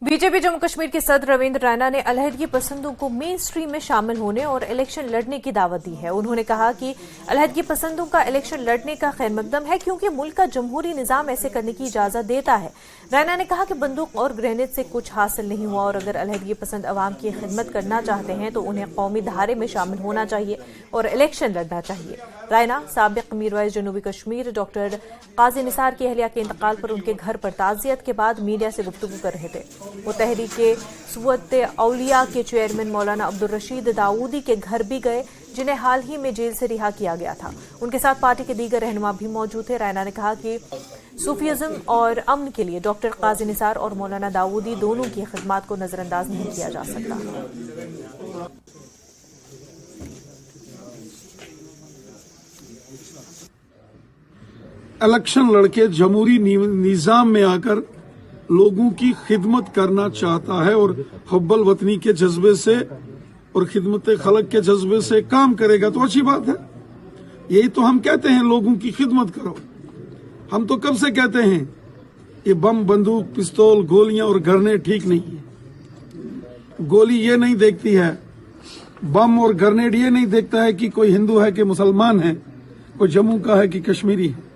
BJP Jammu Kashmir के सदर रविंद्र रैना ने अलहदगी पसंदों को मेन स्ट्रीम में शामिल होने और इलेक्शन लड़ने की दावत दी है। उन्होंने कहा कि अलहदगी पसंदों का इलेक्शन लड़ने का खैर मकदम है क्योंकि मुल्क का जमहूरी निजाम ऐसे करने की इजाजत देता है। रैना ने कहा कि बंदूक और ग्रेनेड से कुछ हासिल नहीं हुआ और अगर अलहदगी पसंद अवाम की खिदमत करना चाहते हैं तो उन्हें कौमी धारे में शामिल होना चाहिए और इलेक्शन लड़ना चाहिए। रैना साबिक मीरवाइज जनूबी कश्मीर डॉक्टर काजी निसार की अहलिया के इंतकाल पर उनके घर पर ताज़ियत के बाद मीडिया से गुफ्तगू कर रहे थे। वो तहरीके सुव्वत औलिया के चेयरमैन मौलाना अब्दुल रशीद दाऊदी के घर भी गए, जिन्हें हाल ही में जेल से रिहा किया गया था। उनके साथ पार्टी के दीगर रहनुमा भी मौजूद थे। रैना ने कहा कि सूफीज़म और अमन के लिए डॉक्टर काजी निसार और मौलाना दाऊदी दोनों की खिदमत को नजरअंदाज नहीं किया जा सकता। इलेक्शन लड़के जमहूरी निजाम में आकर लोगों की खिदमत करना चाहता है और हुब्बल वतनी के जज्बे से और खिदमत खलक के जज्बे से काम करेगा तो अच्छी बात है। यही तो हम कहते हैं, लोगों की खिदमत करो। हम तो कब से कहते हैं ये बम, बंदूक, पिस्तौल, गोलियां और ग्रेनेड ठीक नहीं है। गोली ये नहीं देखती है, बम और ग्रेनेड ये नहीं देखता है कि कोई हिंदू है कि मुसलमान है, कोई जम्मू का है कि कश्मीरी है।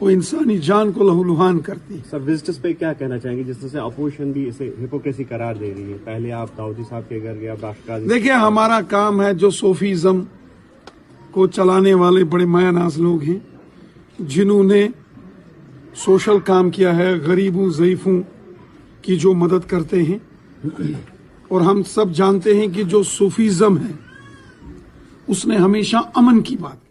वो इंसानी जान को लहूलुहान करती है। सर, विजिटर्स पे क्या कहना चाहेंगे जिस तरह से अपोजिशन भी इसे हिपोक्रेसी करार दे रही है? पहले आप दाऊदी साहब के घर गया, बाशकाजी। देखिए, हमारा काम है, जो सूफीज़म को चलाने वाले बड़े मायानाज लोग हैं, जिन्होंने सोशल काम किया है, गरीबों ज़ईफों की जो मदद करते हैं, और हम सब जानते हैं कि जो सूफीज़म है उसने हमेशा अमन की बात की।